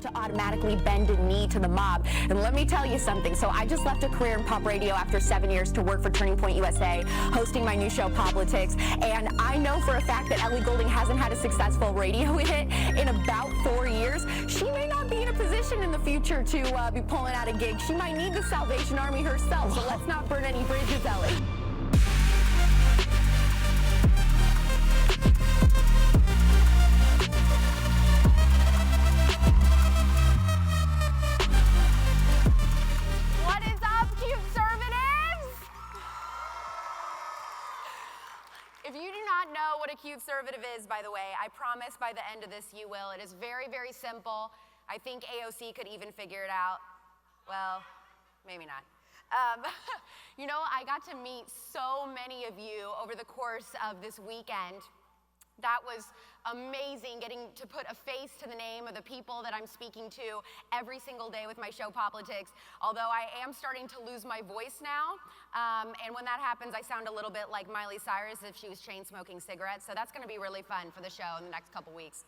to automatically bend a knee to the mob. And let me tell you something. So I just left a career in pop radio after 7 years to work for TurningPointUSA, hosting my new show, POPlitics. And I know for a fact that Ellie Goulding hasn't had a successful radio hit in about 4 years. She may not be in a position in the future to be pulling out a gig. She might need the Salvation Army herself. So let's not burn any bridges, Ellie. If you do not know what a CUTEservative is, by the way, I promise by the end of this you will. It is very, very simple. I think AOC could even figure it out. Well, maybe not. You know, I got to meet so many of you over the course of this weekend. That was amazing, getting to put a face to the name of the people that I'm speaking to every single day with my show, POPlitics, although I am starting to lose my voice now. And when that happens, I sound a little bit like Miley Cyrus if she was chain-smoking cigarettes, so that's going to be really fun for the show in the next couple weeks.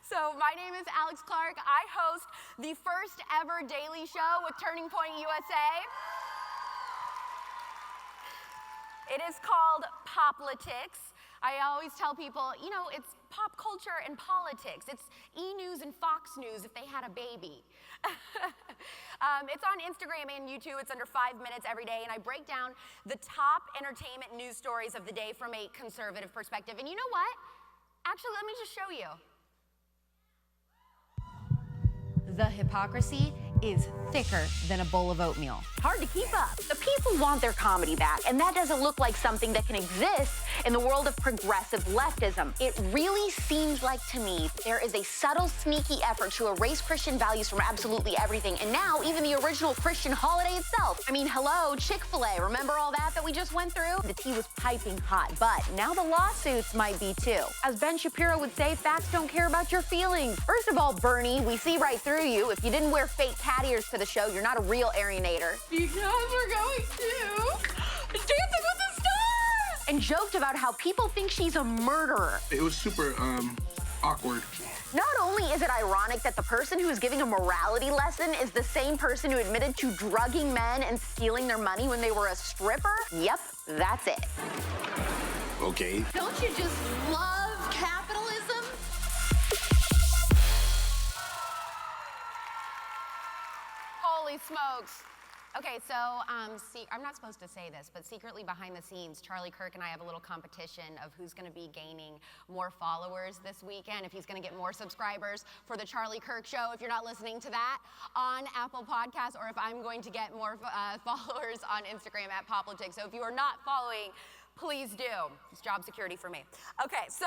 So my name is AlexClark. I host the first ever daily show with TurningPointUSA. It is called POPlitics. I always tell people, you know, it's pop culture and politics. It's E! News and Fox News if they had a baby. It's on Instagram and YouTube. It's under 5 minutes every day, and I break down the top entertainment news stories of the day from a conservative perspective. And you know what? Actually, let me just show you. The hypocrisy is thicker than a bowl of oatmeal. Hard to keep up. The people want their comedy back, and that doesn't look like something that can exist in the world of progressive leftism. It really seems like to me there is a subtle, sneaky effort to erase Christian values from absolutely everything, and now even the original Christian holiday itself. I mean, hello, Chick-fil-A, remember all that we just went through? The tea was piping hot, but now the lawsuits might be too. As Ben Shapiro would say, facts don't care about your feelings. First of all, Bernie, we see right through you. If you didn't wear fake cat ears to the show, you're not a real Aryanator. Because we're going to Dancing with the Stars! And joked about how people think she's a murderer. It was super awkward. Not only is it ironic that the person who is giving a morality lesson is the same person who admitted to drugging men and stealing their money when they were a stripper. Yep, that's it. Okay. Don't you just love capitalism? Holy smokes. Okay, so I'm not supposed to say this, but secretly behind the scenes, Charlie Kirk and I have a little competition of who's going to be gaining more followers this weekend, if he's going to get more subscribers for the Charlie Kirk Show, if you're not listening to that on Apple Podcasts, or if I'm going to get more followers on Instagram at POPlitics. So if you are not following, please do. It's job security for me. Okay, so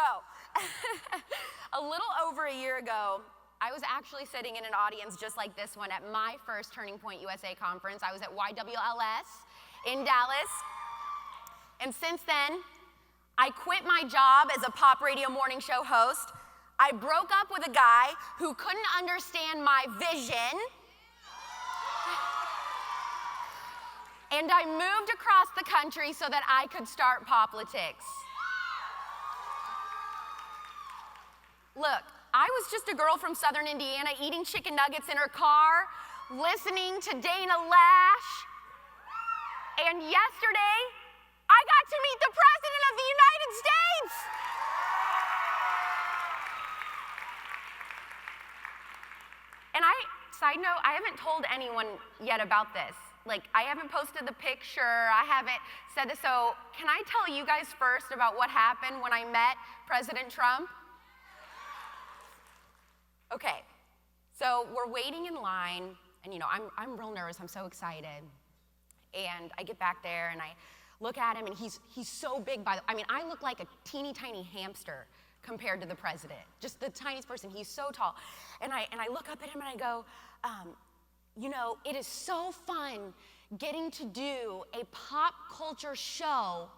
a little over a year ago, I was actually sitting in an audience just like this one at my first Turning Point USA conference. I was at YWLS in Dallas. And since then, I quit my job as a pop radio morning show host. I broke up with a guy who couldn't understand my vision. And I moved across the country so that I could start POPlitics. Look, I was just a girl from Southern Indiana eating chicken nuggets in her car, listening to Dana Lash. And yesterday, I got to meet the President of the United States. And side note, I haven't told anyone yet about this. Like, I haven't posted the picture, I haven't said this, so can I tell you guys first about what happened when I met President Trump? Okay, so we're waiting in line, and you know, I'm real nervous, I'm so excited. And I get back there and I look at him, and he's so big, I mean, I look like a teeny tiny hamster compared to the president, just the tiniest person. He's so tall. And I look up at him and I go, you know, it is so fun getting to do a pop culture show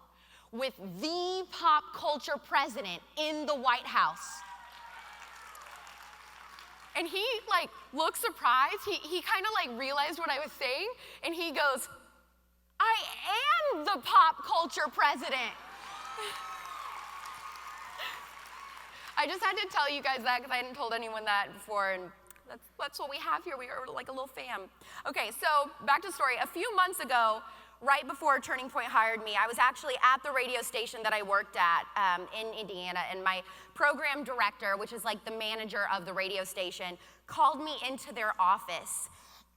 with the pop culture president in the White House. And he like looked surprised. He kind of like realized what I was saying, and he goes, I am the pop culture president. I just had to tell you guys that because I hadn't told anyone that before, and that's what we have here. We are like a little fam. Okay, so back to the story. A few months ago, right before Turning Point hired me, I was actually at the radio station that I worked at in Indiana, and my program director, which is like the manager of the radio station, called me into their office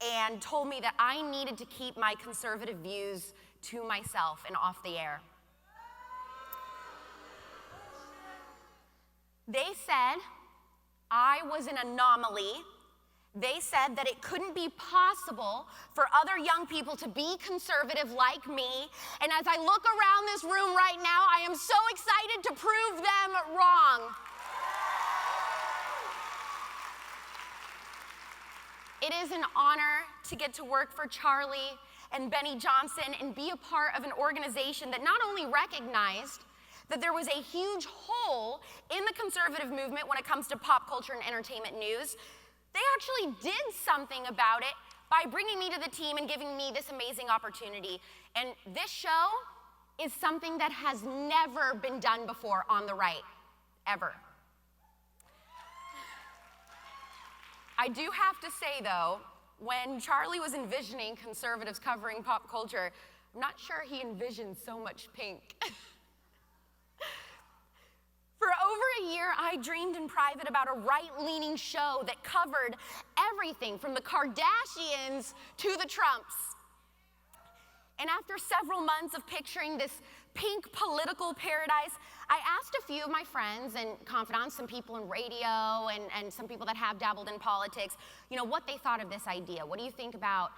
and told me that I needed to keep my conservative views to myself and off the air. They said I was an anomaly. They said that it couldn't be possible for other young people to be conservative like me. And as I look around this room right now, I am so excited to prove them wrong. It is an honor to get to work for Charlie and Benny Johnson and be a part of an organization that not only recognized that there was a huge hole in the conservative movement when it comes to pop culture and entertainment news, they actually did something about it by bringing me to the team and giving me this amazing opportunity. And this show is something that has never been done before on the right, ever. I do have to say, though, when Charlie was envisioning conservatives covering pop culture, I'm not sure he envisioned so much pink. For over a year, I dreamed in private about a right-leaning show that covered everything from the Kardashians to the Trumps. And after several months of picturing this pink political paradise, I asked a few of my friends and confidants, some people in radio and some people that have dabbled in politics, you know, what they thought of this idea. What do you think about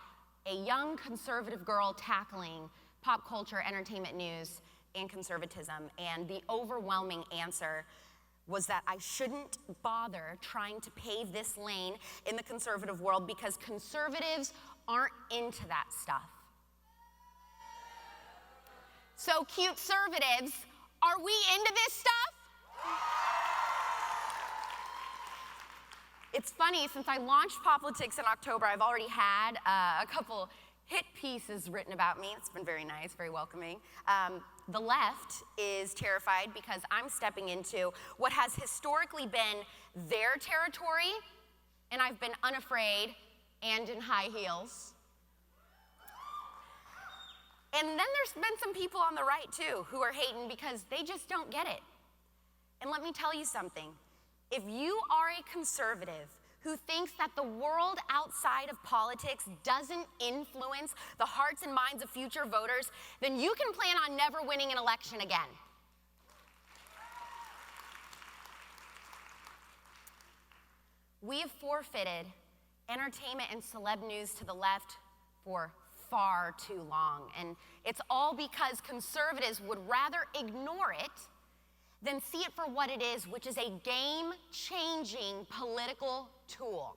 a young conservative girl tackling pop culture, entertainment news, and conservatism? And the overwhelming answer was that I shouldn't bother trying to pave this lane in the conservative world because conservatives aren't into that stuff. So, CUTEservatives, are we into this stuff? It's funny, since I launched POPlitics in October, I've already had a couple hit pieces written about me. It's been very nice, very welcoming. The left is terrified because I'm stepping into what has historically been their territory, and I've been unafraid and in high heels. And then there's been some people on the right, too, who are hating because they just don't get it. And let me tell you something. If you are a conservative who thinks that the world outside of politics doesn't influence the hearts and minds of future voters, then you can plan on never winning an election again. We have forfeited entertainment and celeb news to the left for far too long, and it's all because conservatives would rather ignore it than see it for what it is, which is a game-changing political tool.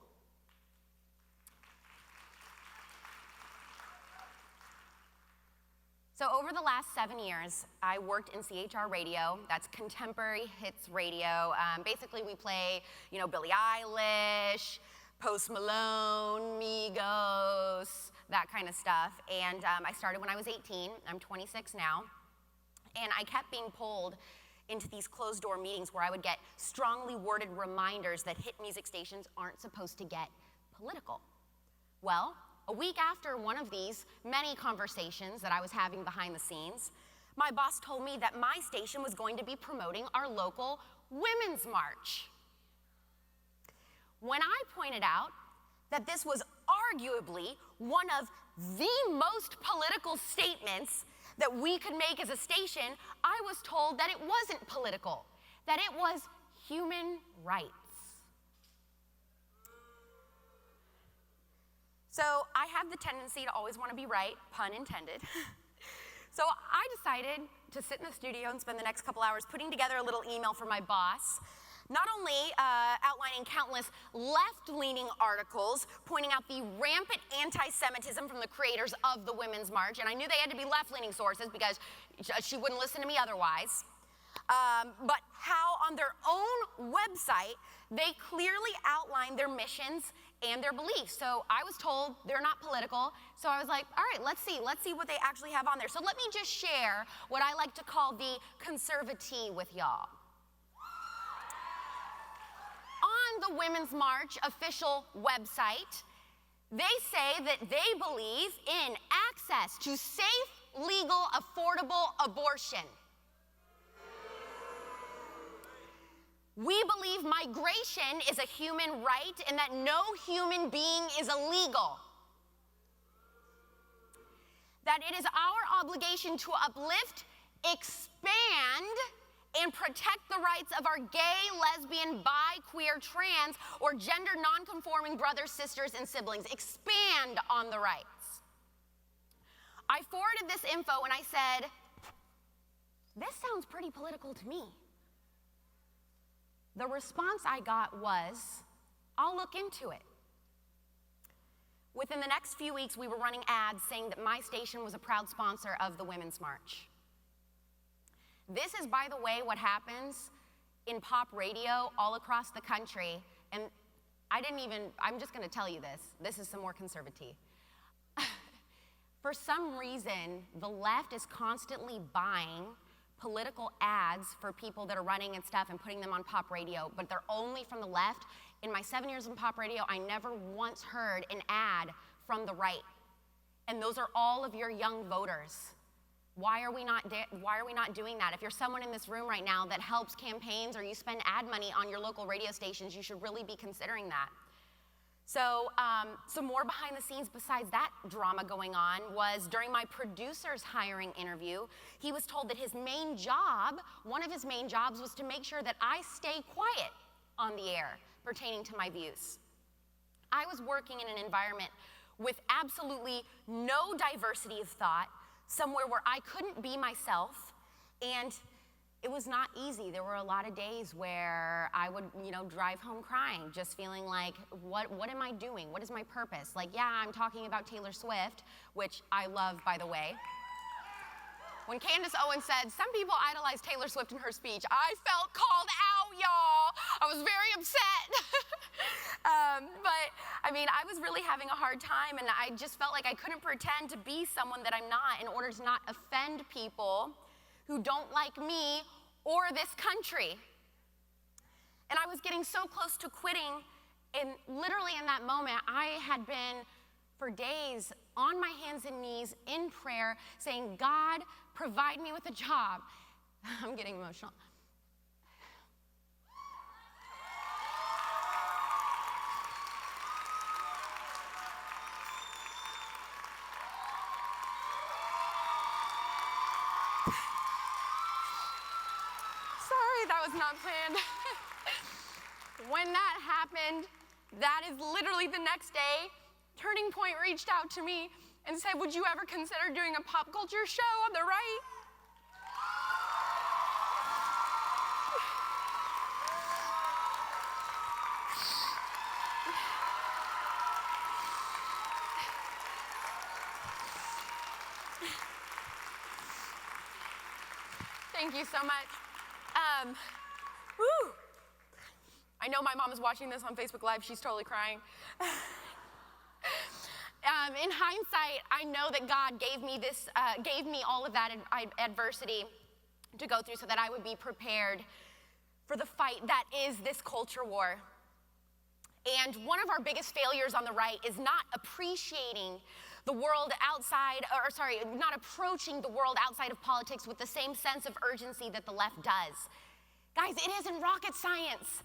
So over the last 7 years, I worked in CHR radio. That's contemporary hits radio. Basically, we play, you know, Billie Eilish, Post Malone, Migos, that kind of stuff. And I started when I was 18. I'm 26 now. And I kept being pulled into these closed-door meetings where I would get strongly worded reminders that hit music stations aren't supposed to get political. Well, a week after one of these many conversations that I was having behind the scenes, my boss told me that my station was going to be promoting our local Women's March. When I pointed out that this was arguably one of the most political statements that we could make as a station, I was told that it wasn't political, that it was human rights. So I have the tendency to always want to be right, pun intended. So I decided to sit in the studio and spend the next couple hours putting together a little email for my boss, not only outlining countless left-leaning articles pointing out the rampant anti-Semitism from the creators of the Women's March, and I knew they had to be left-leaning sources because she wouldn't listen to me otherwise, but how on their own website they clearly outlined their missions and their beliefs. So I was told they're not political, so I was like, all right, let's see what they actually have on there. So let me just share what I like to call the conservaTEA with y'all. on the Women's March official website, they say that they believe in access to safe, legal, affordable abortion. We believe migration is a human right and that no human being is illegal. That it is our obligation to uplift, expand, and protect the rights of our gay, lesbian, bi, queer, trans, or gender nonconforming brothers, sisters, and siblings. Expand on the rights. I forwarded this info and I said, this sounds pretty political to me. The response I got was, I'll look into it. Within the next few weeks, we were running ads saying that my station was a proud sponsor of the Women's March. This is, by the way, what happens in pop radio all across the country. And I'm just gonna tell you this. This is some more conservaTEA. For some reason, the left is constantly buying political ads for people that are running and stuff and putting them on pop radio, but they're only from the left. In my 7 years in pop radio, I never once heard an ad from the right. And those are all of your young voters. Why are we not doing that? If you're someone in this room right now that helps campaigns or you spend ad money on your local radio stations, you should really be considering that. So some more behind the scenes besides that drama going on was during my producer's hiring interview, he was told that his main job, one of his main jobs, was to make sure that I stay quiet on the air pertaining to my views. I was working in an environment with absolutely no diversity of thought, somewhere where I couldn't be myself, and it was not easy. There were a lot of days where I would, drive home crying, just feeling like, what am I doing? What is my purpose? Like, yeah, I'm talking about Taylor Swift, which I love, by the way. When Candace Owens said, some people idolize Taylor Swift in her speech, I felt called out, y'all. I was very upset. But I was really having a hard time, and I just felt like I couldn't pretend to be someone that I'm not in order to not offend people who don't like me or this country. And I was getting so close to quitting, and literally in that moment, I had been for days on my hands and knees in prayer saying, God, provide me with a job. I'm getting emotional. Sorry, that was not planned. When that happened, that is literally the next day, Turning Point reached out to me and said, would you ever consider doing a pop culture show on the right? Thank you so much. I know my mom is watching this on Facebook Live. She's totally crying. In hindsight, I know that God gave me all of that adversity to go through so that I would be prepared for the fight that is this culture war. And one of our biggest failures on the right is not appreciating the world outside, not approaching the world outside of politics with the same sense of urgency that the left does. Guys, it isn't rocket science.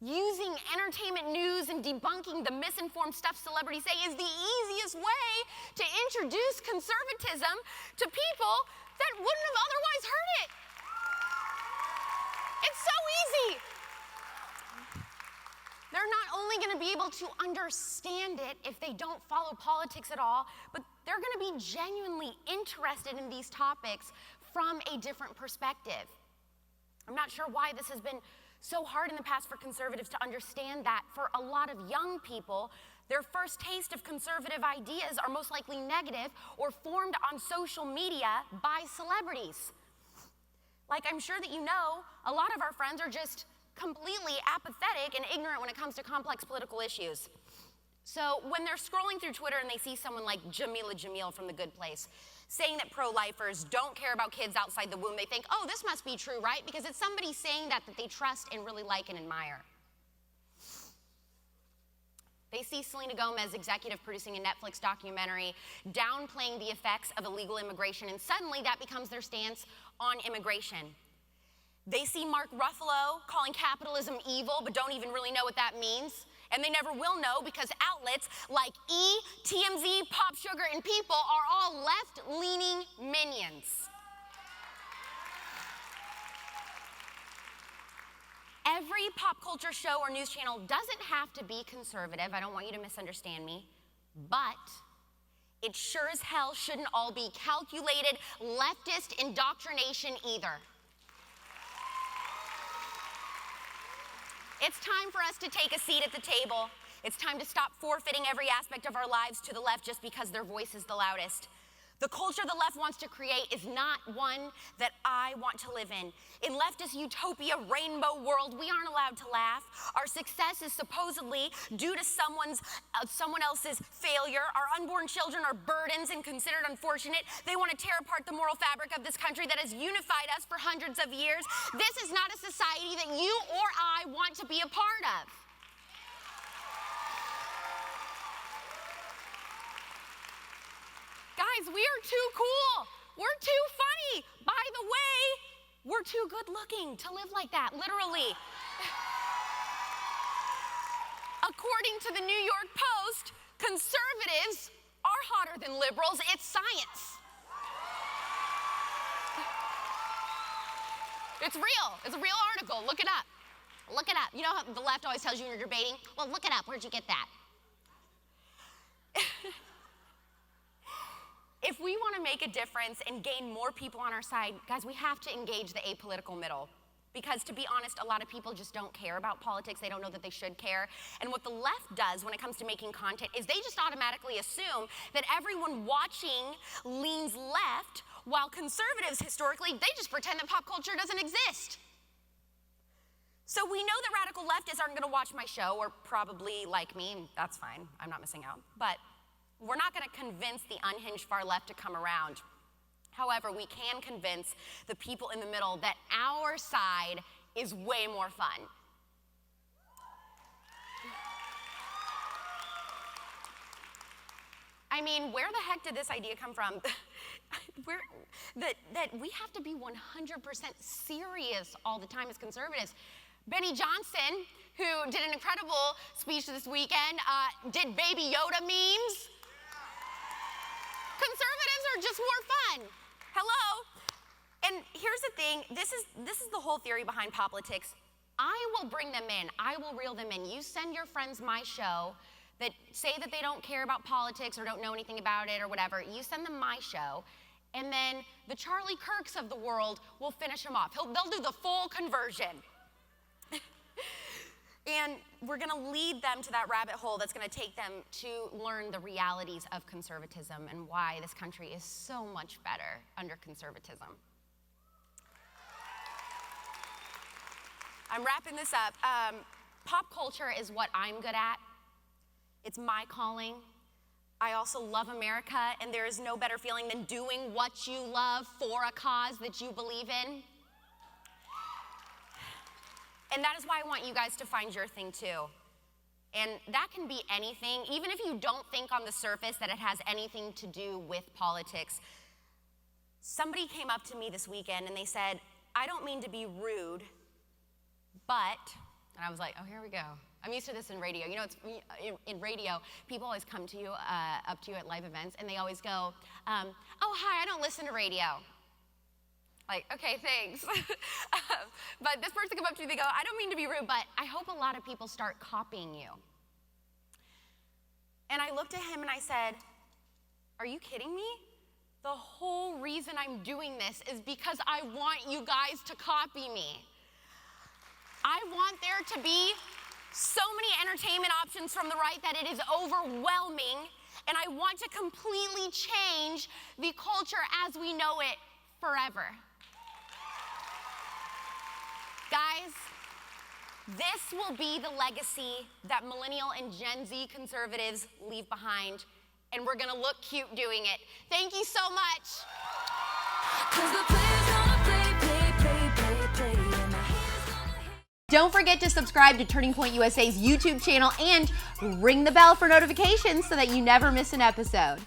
Using entertainment news and debunking the misinformed stuff celebrities say is the easiest way to introduce conservatism to people that wouldn't have otherwise heard it. It's so easy. They're not only going to be able to understand it if they don't follow politics at all, but they're going to be genuinely interested in these topics from a different perspective. I'm not sure why this has been so hard in the past for conservatives to understand that for a lot of young people, their first taste of conservative ideas are most likely negative or formed on social media by celebrities. Like, I'm sure that you know, a lot of our friends are just completely apathetic and ignorant when it comes to complex political issues. So when they're scrolling through Twitter and they see someone like Jamila Jamil from The Good Place saying that pro-lifers don't care about kids outside the womb, they think, oh, this must be true, right? Because it's somebody saying that they trust and really like and admire. They see Selena Gomez executive producing a Netflix documentary downplaying the effects of illegal immigration, and suddenly that becomes their stance on immigration. They see Mark Ruffalo calling capitalism evil, but don't even really know what that means. And they never will know because outlets like E, TMZ, Pop Sugar, and People are all left-leaning minions. Every pop culture show or news channel doesn't have to be conservative. I don't want you to misunderstand me. But it sure as hell shouldn't all be calculated leftist indoctrination either. It's time for us to take a seat at the table. It's time to stop forfeiting every aspect of our lives to the left just because their voice is the loudest. The culture the left wants to create is not one that I want to live in. In leftist utopia rainbow world, we aren't allowed to laugh. Our success is supposedly due to someone else's failure. Our unborn children are burdens and considered unfortunate. They want to tear apart the moral fabric of this country that has unified us for hundreds of years. This is not a society that you or I want to be a part of. Guys, we are too cool. We're too funny. By the way, we're too good looking to live like that, literally. According to the New York Post, conservatives are hotter than liberals. It's science. It's real. It's a real article. Look it up. Look it up. You know how the left always tells you when you're debating? Well, look it up. Where'd you get that? If we want to make a difference and gain more people on our side, guys, we have to engage the apolitical middle. Because to be honest, a lot of people just don't care about politics. They don't know that they should care. And what the left does when it comes to making content is they just automatically assume that everyone watching leans left, while conservatives, historically, they just pretend that pop culture doesn't exist. So we know that radical leftists aren't going to watch my show, or probably like me, and that's fine. I'm not missing out. But we're not going to convince the unhinged far left to come around. However, we can convince the people in the middle that our side is way more fun. I mean, where the heck did this idea come from? That we have to be 100% serious all the time as conservatives. Benny Johnson, who did an incredible speech this weekend, did Baby Yoda memes. Conservatives are just more fun. Hello? And here's the thing, this is the whole theory behind POPlitics. I will bring them in, I will reel them in. You send your friends my show that say that they don't care about politics or don't know anything about it or whatever. You send them my show, and then the Charlie Kirks of the world will finish him off. They'll do the full conversion. And we're going to lead them to that rabbit hole that's going to take them to learn the realities of conservatism and why this country is so much better under conservatism. I'm wrapping this up. Pop culture is what I'm good at. It's my calling. I also love America, and there is no better feeling than doing what you love for a cause that you believe in. And that is why I want you guys to find your thing too. And that can be anything, even if you don't think on the surface that it has anything to do with politics. Somebody came up to me this weekend and they said, I don't mean to be rude, but, and I was like, oh, here we go. I'm used to this in radio. You know, it's in radio, people always come to you, up to you at live events, and they always go, oh, hi, I don't listen to radio. Like, okay, thanks. But this person came up to me, they go, I don't mean to be rude, but I hope a lot of people start copying you. And I looked at him and I said, are you kidding me? The whole reason I'm doing this is because I want you guys to copy me. I want there to be so many entertainment options from the right that it is overwhelming, and I want to completely change the culture as we know it forever. Guys, this will be the legacy that millennial and Gen Z conservatives leave behind, and we're gonna look cute doing it. Thank you so much. Don't forget to subscribe to Turning Point USA's YouTube channel and ring the bell for notifications so that you never miss an episode.